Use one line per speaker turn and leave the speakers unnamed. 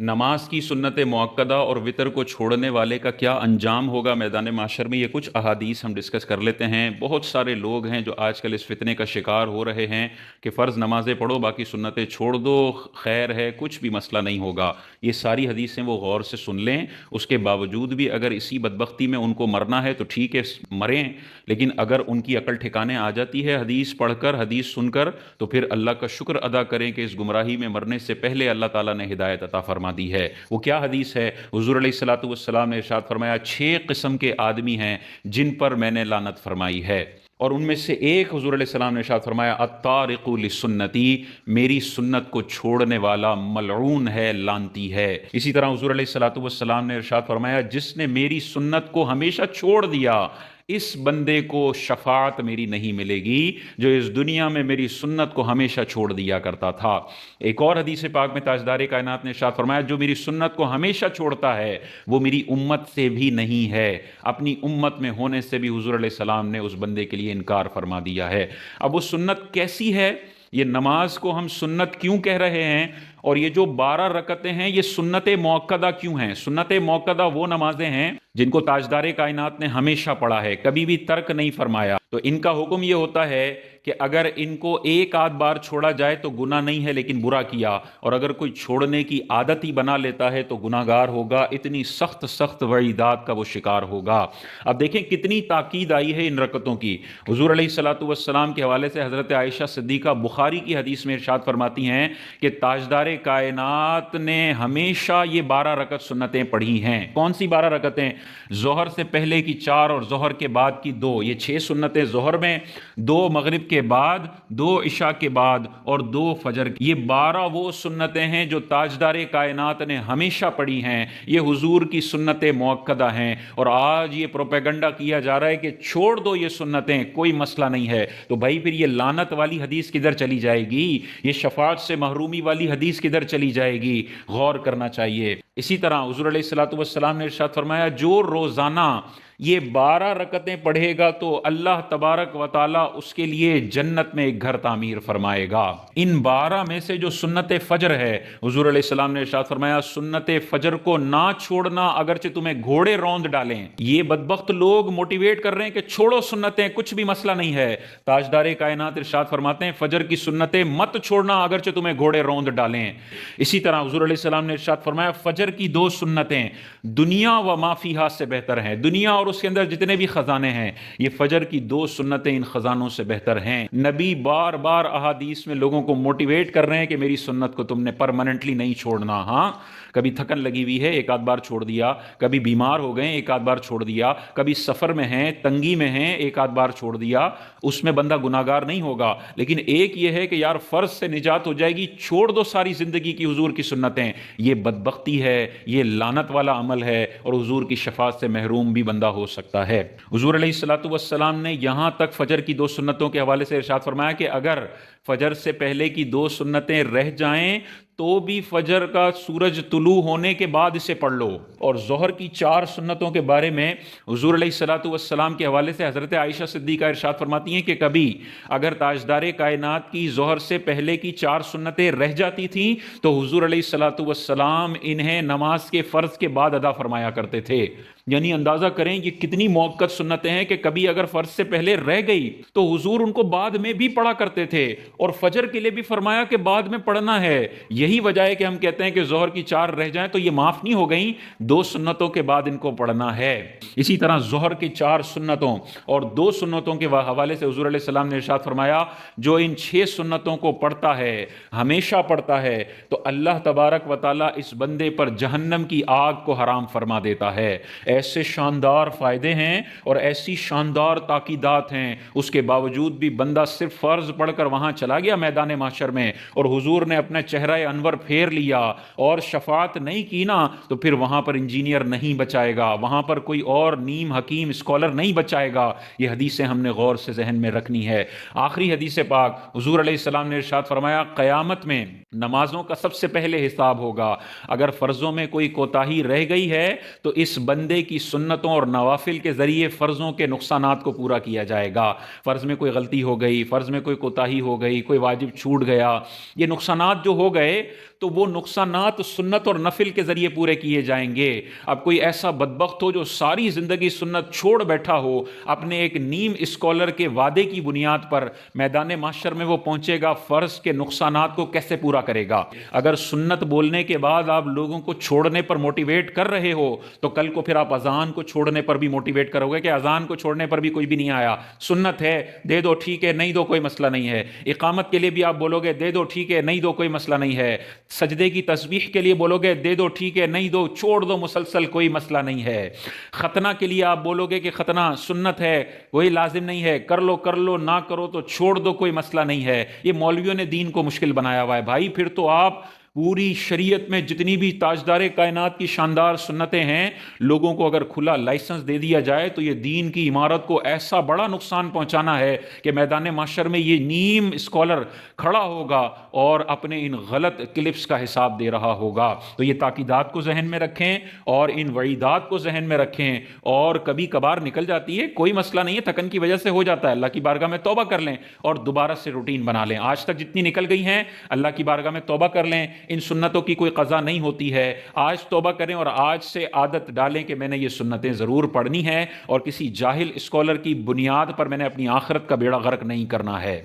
नमाज की सुन्नत मुअक्कदा और वितर को छोड़ने वाले का क्या अंजाम होगा मैदान माशर में, ये कुछ अहादीस हम डिस्कस कर लेते हैं। बहुत सारे लोग हैं जो आजकल इस फितने का शिकार हो रहे हैं कि फ़र्ज़ नमाज़ें पढ़ो बाकी सुन्नतें छोड़ दो, खैर है, कुछ भी मसला नहीं होगा। ये सारी हदीसें वो गौर से सुन लें। उसके बावजूद भी अगर इसी बदबख्ती में उनको मरना है तो ठीक है, मरें। लेकिन अगर उनकी अकल ठिकाने आ जाती है हदीस पढ़कर, हदीस सुनकर, तो फिर अल्लाह का शुक्र अदा करें कि इस गुमराही में मरने से पहले अल्लाह ताला ने हिदायत अता फरमा दी है। वो क्या हदीस है? हुजूर अलैहिस्सलातु वस्सलाम ने इरशाद फरमाया, 6 किस्म के आदमी हैं जिन पर मैंने लानत फरमाई है, और उनमें से एक, हुजूर अलैहिस्सलाम ने इरशाद फरमाया, अत्तारिकु लिसुन्नती, मेरी सुन्नत को छोड़ने वाला मलऊन है, लानती है। इसी तरह हुजूर अलैहिस्सलातु वस्सलाम ने इरशाद फरमाया, जिसने मेरी सुन्नत को हमेशा छोड़ दिया, इस बंदे को शफाअत मेरी नहीं मिलेगी जो इस दुनिया में मेरी सुन्नत को हमेशा छोड़ दिया करता था। एक और हदीस पाक में ताजदार कायनात ने इरशाद फरमाया, जो मेरी सुन्नत को हमेशा छोड़ता है वो मेरी उम्मत से भी नहीं है। अपनी उम्मत में होने से भी हुजूर अलैहि सलाम ने उस बंदे के लिए इनकार फरमा दिया है। अब वो सुन्नत कैसी है? ये नमाज को हम सुन्नत क्यों कह रहे हैं? और ये जो 12 रकतें हैं ये सुन्नत मुअक्कदा क्यों हैं? सुन्नत मुअक्कदा वो नमाजें हैं जिनको ताजदार कायनात ने हमेशा पढ़ा है, कभी भी तर्क नहीं फरमाया। तो इनका हुक्म ये होता है कि अगर इनको एक आध बार छोड़ा जाए तो गुनाह नहीं है लेकिन बुरा किया, और अगर कोई छोड़ने की आदत ही बना लेता है तो गुनाहगार होगा। इतनी सख्त सख्त वईदात का वो शिकार होगा। अब देखें कितनी ताकीद आई है इन रकतों की। हुजूर अलैहिस्सलातु वस्सलाम के हवाले से हज़रत आयशा सिद्दीक़ा बुखारी की हदीस में इरशाद फरमाती हैं कि ताजदार कायनात ने हमेशा ये 12 रकत सुन्नतें पढ़ी हैं। कौन सी 12 रकतें? जोहर से पहले की 4 और जोहर के बाद की 2, ये 6 सुन्नतें जोहर में, 2 मगरिब के बाद, 2 इशा के बाद और 2 फजर की। ये 12 वो सुन्नतें हैं जो ताजदार कायनात ने हमेशा पढ़ी हैं। ये हुजूर की सुन्नत मुअक्कदा हैं। और आज ये प्रोपेगंडा किया जा रहा है कि छोड़ दो ये सुन्नतें, कोई मसला नहीं है। तो भाई फिर ये लानत वाली हदीस किधर चली जाएगी? ये शफाअत से महरूमी वाली हदीस किधर चली जाएगी? गौर करना चाहिए। इसी तरह हुजूर अलैहिस्सलातु वस्सलाम ने इरशाद फरमाया, जो रोजाना ये 12 रकतें पढ़ेगा तो अल्लाह तबारक व ताला उसके लिए जन्नत में एक घर तामीर फरमाएगा। इन 12 में से जो सुन्नत फजर है, हुजूर अलैहिस्सलाम ने इरशाद फरमाया, सुन्नत फजर को ना छोड़ना अगरचे तुम्हें घोड़े रौंद डालें। ये बदबख्त लोग मोटिवेट कर रहे हैं कि छोड़ो सुन्नतें, कुछ भी मसला नहीं है। ताजदार कायनात इरशाद फरमाते हैं, फजर की सुन्नतें मत छोड़ना अगरचे तुम्हें घोड़े रौंद डालें। इसी तरह हुजूर अलैहिस्सलाम ने इरशाद फरमाया, फजर की 2 सुन्नतें दुनिया व माफिहा से बेहतर हैं। दुनिया और उसके अंदर जितने भी खजाने हैं, ये फजर की 2 सुन्नतें इन खजानों से बेहतर हैं। नबी बार बार अहादीस में लोगों को मोटिवेट कर रहे हैं कि मेरी सुन्नत को तुमने परमानेंटली नहीं छोड़ना। हाँ, कभी थकन लगी हुई है, एक आध बार छोड़ दिया, कभी बीमार हो गए, एक आध बार छोड़ दिया, कभी सफर में हैं, तंगी में हैं, एक आध बार छोड़ दिया, उसमें बंदा गुनाहगार नहीं होगा। लेकिन एक ये है कि यार फर्ज से निजात हो जाएगी, छोड़ दो सारी जिंदगी की हुजूर की सुन्नतें, ये बदबख्ती है, ये लानत वाला अमल है, और हुजूर की शफाअत से महरूम भी बंदा हो सकता है। हुजूर अलैहिस्सलातु वस्सलाम ने यहां तक फजर की 2 सुन्नतों के हवाले से इरशाद फरमाया कि अगर फजर से पहले की 2 सुन्नतें रह जाएं तो भी फजर का सूरज तुलू होने के बाद इसे पढ़ लो। और जोहर की 4 सुन्नतों के बारे में हुजूर अलैहिस्सलातु वस्सलाम के हवाले से हज़रत आयशा सिद्दीक़ा इरशाद फरमाती हैं कि कभी अगर ताजदार कायनात की जोहर से पहले की 4 सुन्नतें रह जाती थीं तो हुजूर अलैहिस्सलातु वस्सलाम इन्हें नमाज के फ़र्ज के बाद अदा फरमाया करते थे। यानी अंदाज़ा करें ये कितनी मुअक्कद सुन्नतें हैं कि कभी अगर फ़र्ज से पहले रह गई तो हुजूर उनको बाद में भी पढ़ा करते थे, और फजर के लिए भी फरमाया कि बाद में पढ़ना है। यही वजह है कि हम कहते हैं कि जोहर की 4 रह जाएं तो ये माफ नहीं हो गई, 2 सुन्नतों के बाद इनको पढ़ना है। इसी तरह जोहर की 4 सुन्नतों और 2 सुन्नतों के हवाले से हुजूर अलैहि सलाम ने इरशाद फरमाया, जो इन 6 सुन्नतों को पढ़ता है, हमेशा पढ़ता है, तो अल्लाह तबारक व ताला इस बंदे पर जहन्नम की आग को हराम फरमा देता है। ऐसे शानदार फायदे हैं और ऐसी शानदार ताकीदात हैं, उसके बावजूद भी बंदा सिर्फ फर्ज पढ़कर वहां चला गया मैदान माशर में, और हुजूर ने अपना चेहरा अनवर फेर लिया और शफात नहीं की ना, तो फिर वहां पर इंजीनियर नहीं बचाएगा, वहां पर कोई और नीम हकीम स्कॉलर नहीं बचाएगा। ये हदीसें हमने गौर से जहन में रखनी है। आखिरी हदीस पाक हुजूर अलैहि सलाम ने इरशाद फरमाया, क़यामत में نمازوں کا سب سے پہلے حساب ہوگا۔ اگر فرضوں میں کوئی کوتاہی رہ گئی ہے تو اس بندے کی سنتوں اور نوافل کے ذریعے فرضوں کے نقصانات کو پورا کیا جائے گا۔ فرض میں کوئی غلطی ہو گئی، فرض میں کوئی کوتاہی ہو گئی، کوئی واجب چھوٹ گیا، یہ نقصانات جو ہو گئے تو وہ نقصانات سنت اور نفل کے ذریعے پورے کیے جائیں گے۔ اب کوئی ایسا بدبخت ہو جو ساری زندگی سنت چھوڑ بیٹھا ہو، اپنے ایک نیم اسکالر کے وعدے کی بنیاد پر میدان محشر میں وہ پہنچے گا، فرض کے نقصانات کو کیسے پورا کرے گا؟ اگر سنت بولنے کے بعد آپ لوگوں کو چھوڑنے پر موٹیویٹ کر رہے ہو تو کل کو پھر آپ اذان کو چھوڑنے پر بھی موٹیویٹ کرو گے کہ اذان کو چھوڑنے پر بھی کوئی بھی نہیں آیا، سنت ہے دے دو ٹھیک ہے، نہیں دو کوئی مسئلہ نہیں ہے۔ اقامت کے لیے بھی آپ بولو گے دے دو ٹھیک ہے، نہیں دو کوئی مسئلہ نہیں ہے۔ سجدے کی تسبیح کے لیے بولو گے دے دو ٹھیک ہے، نہیں دو چھوڑ دو مسلسل کوئی مسئلہ نہیں ہے۔ ختنہ کے لیے آپ بولو گے کہ ختنہ سنت ہے، وہی لازم نہیں ہے، کر لو نہ کرو تو چھوڑ دو کوئی مسئلہ نہیں ہے۔ یہ مولویوں نے دین کو مشکل بنایا ہوا ہے بھائی، پھر تو آپ پوری شریعت میں جتنی بھی تاجدار کائنات کی شاندار سنتیں ہیں، لوگوں کو اگر کھلا لائسنس دے دیا جائے تو یہ دین کی عمارت کو ایسا بڑا نقصان پہنچانا ہے کہ میدان محشر میں یہ نیم اسکالر کھڑا ہوگا اور اپنے ان غلط کلپس کا حساب دے رہا ہوگا۔ تو یہ تاکیدات کو ذہن میں رکھیں اور ان وعیدات کو ذہن میں رکھیں، اور کبھی کبھار نکل جاتی ہے کوئی مسئلہ نہیں ہے، تھکن کی وجہ سے ہو جاتا ہے، اللہ کی بارگاہ میں توبہ کر لیں اور دوبارہ سے روٹین بنا لیں۔ آج تک جتنی نکل گئی ہیں اللہ کی بارگاہ میں توبہ کر لیں، ان سنتوں کی کوئی قضا نہیں ہوتی ہے، آج توبہ کریں اور آج سے عادت ڈالیں کہ میں نے یہ سنتیں ضرور پڑھنی ہیں اور کسی جاہل اسکالر کی بنیاد پر میں نے اپنی آخرت کا بیڑا غرق نہیں کرنا ہے۔